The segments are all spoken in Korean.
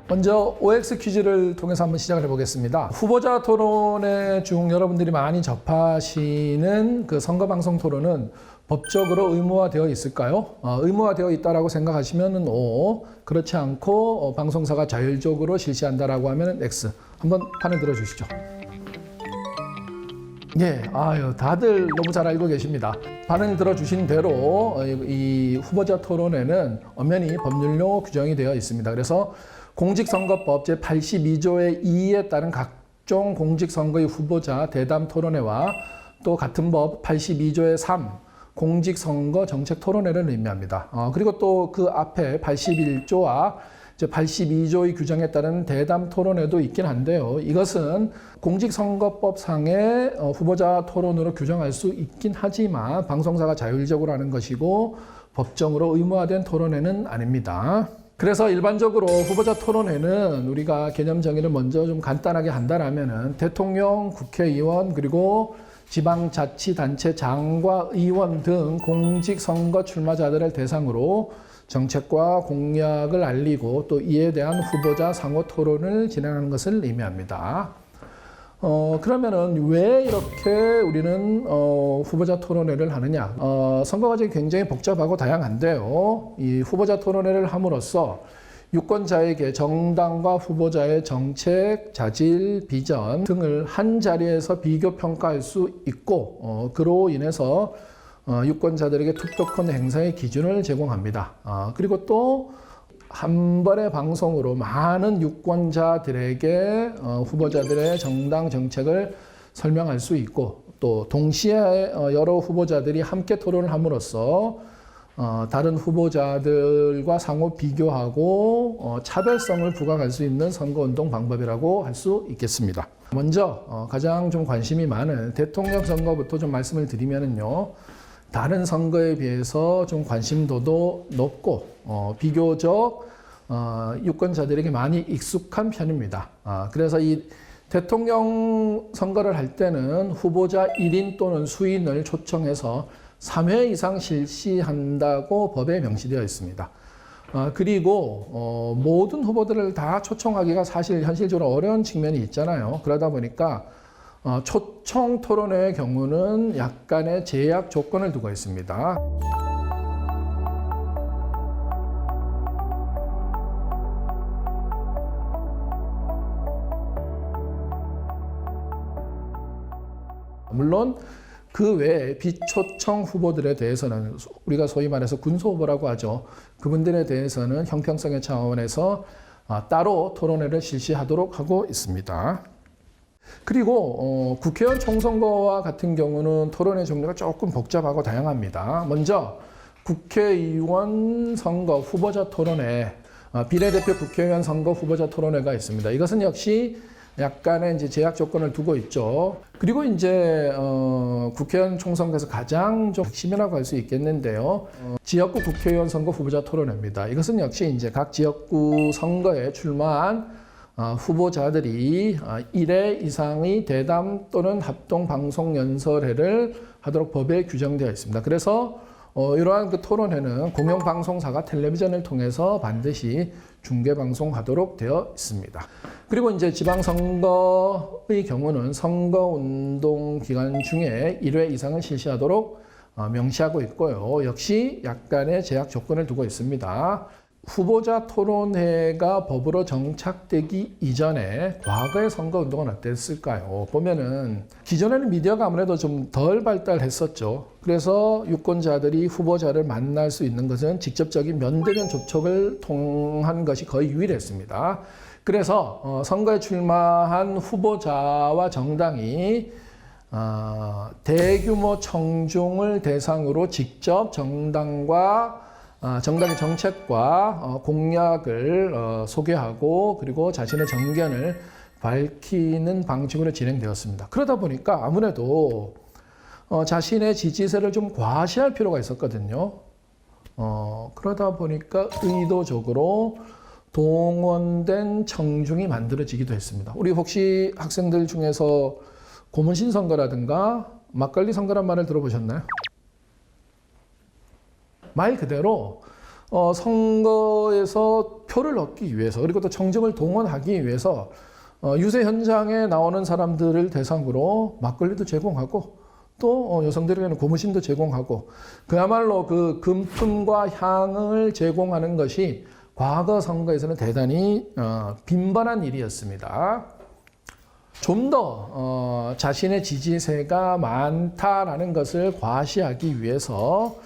먼저 OX 퀴즈를 통해서 한번 시작을 해보겠습니다. 후보자 토론회 중 여러분들이 많이 접하시는 그 선거방송 토론은 법적으로 의무화되어 있을까요? 의무화되어 있다라고 생각하시면 O, 그렇지 않고 방송사가 자율적으로 실시한다라고 하면 X. 한번 판을 들어주시죠. 예, 다들 너무 잘 알고 계십니다. 판을 들어주신 대로 이 후보자 토론회는 엄연히 법률로 규정이 되어 있습니다. 그래서 공직선거법 제82조의 2에 따른 각종 공직선거의 후보자 대담 토론회와 또 같은 법 82조의 3 공직선거 정책 토론회를 의미합니다. 그리고 또 그 앞에 81조와 82조의 규정에 따른 대담 토론회도 있긴 한데요. 이것은 공직선거법상의 후보자 토론으로 규정할 수 있긴 하지만 방송사가 자율적으로 하는 것이고 법정으로 의무화된 토론회는 아닙니다. 그래서 일반적으로 후보자 토론회는 우리가 개념 정의를 먼저 좀 간단하게 한다라면은 대통령, 국회의원 그리고 지방자치단체장과 의원 등 공직선거 출마자들을 대상으로 정책과 공약을 알리고 또 이에 대한 후보자 상호 토론을 진행하는 것을 의미합니다. 그러면은 왜 이렇게 우리는 후보자 토론회를 하느냐? 선거 과정이 굉장히 복잡하고 다양한데요. 이 후보자 토론회를 함으로써 유권자에게 정당과 후보자의 정책, 자질, 비전 등을 한 자리에서 비교 평가할 수 있고 그로 인해서 유권자들에게 투표권 행사의 기준을 제공합니다. 그리고 또 한 번의 방송으로 많은 유권자들에게 후보자들의 정당 정책을 설명할 수 있고 또 동시에 여러 후보자들이 함께 토론을 함으로써 다른 후보자들과 상호 비교하고 차별성을 부각할 수 있는 선거운동 방법이라고 할 수 있겠습니다. 먼저 가장 좀 관심이 많은 대통령 선거부터 좀 말씀을 드리면은요. 다른 선거에 비해서 좀 관심도도 높고 비교적 유권자들에게 많이 익숙한 편입니다. 그래서 이 대통령 선거를 할 때는 후보자 1인 또는 수인을 초청해서 3회 이상 실시한다고 법에 명시되어 있습니다. 그리고 모든 후보들을 다 초청하기가 사실 현실적으로 어려운 측면이 있잖아요. 그러다 보니까 초청 토론회의 경우는 약간의 제약 조건을 두고 있습니다. 물론 그 외에 비초청 후보들에 대해서는 우리가 소위 말해서 군소 후보라고 하죠. 그분들에 대해서는 형평성의 차원에서 따로 토론회를 실시하도록 하고 있습니다. 그리고 국회의원 총선거와 같은 경우는 토론회 종류가 조금 복잡하고 다양합니다. 먼저 국회의원 선거 후보자 토론회, 비례대표 국회의원 선거 후보자 토론회가 있습니다. 이것은 역시 약간의 이제 제약 조건을 두고 있죠. 그리고 이제 국회의원 총선거에서 가장 좀 핵심이라고 할 수 있겠는데요. 지역구 국회의원 선거 후보자 토론회입니다. 이것은 역시 이제 각 지역구 선거에 출마한 후보자들이 1회 이상의 대담 또는 합동 방송 연설회를 하도록 법에 규정되어 있습니다. 그래서 이러한 그 토론회는 공영방송사가 텔레비전을 통해서 반드시 중계방송하도록 되어 있습니다. 그리고 이제 지방선거의 경우는 선거운동 기간 중에 1회 이상을 실시하도록 명시하고 있고요. 역시 약간의 제약 조건을 두고 있습니다. 후보자 토론회가 법으로 정착되기 이전에 과거의 선거운동은 어땠을까요? 보면은 기존에는 미디어가 아무래도 좀 덜 발달했었죠. 그래서 유권자들이 후보자를 만날 수 있는 것은 직접적인 면대면 접촉을 통한 것이 거의 유일했습니다. 그래서 선거에 출마한 후보자와 정당이 대규모 청중을 대상으로 직접 정당의 정책과 공약을 소개하고 그리고 자신의 정견을 밝히는 방식으로 진행되었습니다. 그러다 보니까 아무래도 자신의 지지세를 좀 과시할 필요가 있었거든요. 그러다 보니까 의도적으로 동원된 청중이 만들어지기도 했습니다. 우리 혹시 학생들 중에서 고문신 선거라든가 막걸리 선거란 말을 들어보셨나요? 말 그대로 선거에서 표를 얻기 위해서 그리고 또 청정을 동원하기 위해서 유세 현장에 나오는 사람들을 대상으로 막걸리도 제공하고 또 여성들에게는 고무신도 제공하고 그야말로 그 금품과 향을 제공하는 것이 과거 선거에서는 대단히 빈번한 일이었습니다. 좀 더 자신의 지지세가 많다라는 것을 과시하기 위해서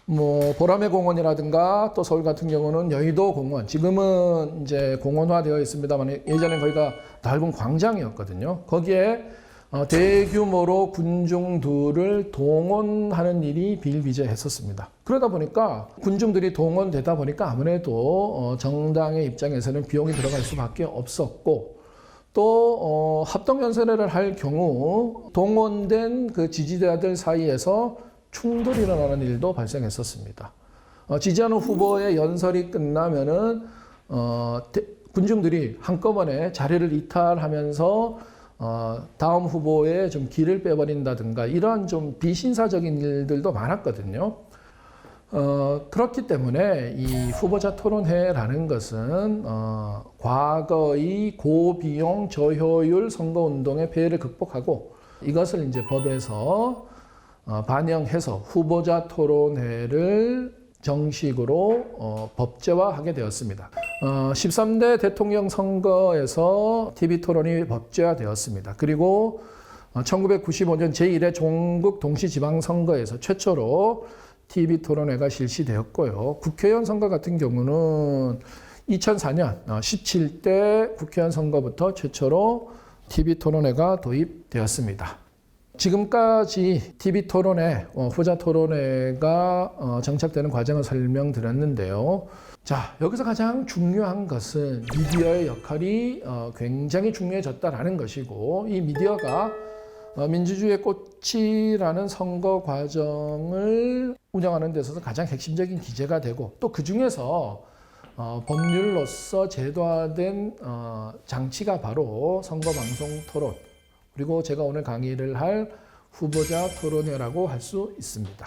뭐 보라매 공원이라든가 또 서울 같은 경우는 여의도 공원, 지금은 이제 공원화되어 있습니다만 예전에 거기가 넓은 광장이었거든요. 거기에 대규모로 군중들을 동원하는 일이 비일비재했었습니다. 그러다 보니까 군중들이 동원되다 보니까 아무래도 정당의 입장에서는 비용이 들어갈 수밖에 없었고 또 합동연설회를 할 경우 동원된 그 지지자들 사이에서 충돌이 일어나는 일도 발생했었습니다. 지지하는 후보의 연설이 끝나면은 군중들이 한꺼번에 자리를 이탈하면서 다음 후보의 좀 길을 빼버린다든가 이러한 좀 비신사적인 일들도 많았거든요. 그렇기 때문에 이 후보자 토론회라는 것은 과거의 고비용 저효율 선거운동의 폐해를 극복하고 이것을 이제 법에서 반영해서 후보자 토론회를 정식으로 법제화하게 되었습니다. 13대 대통령 선거에서 TV 토론이 법제화되었습니다. 그리고 1995년 제1회 종국 동시지방선거에서 최초로 TV 토론회가 실시되었고요. 국회의원 선거 같은 경우는 2004년 17대 국회의원 선거부터 최초로 TV 토론회가 도입되었습니다. 지금까지 TV 토론회, 후보자 토론회가 정착되는 과정을 설명드렸는데요. 자, 여기서 가장 중요한 것은 미디어의 역할이 굉장히 중요해졌다라는 것이고 이 미디어가 민주주의의 꽃이라는 선거 과정을 운영하는 데 있어서 가장 핵심적인 기제가 되고 또 그중에서 법률로서 제도화된 장치가 바로 선거방송 토론 그리고 제가 오늘 강의를 할 후보자 토론회라고 할 수 있습니다.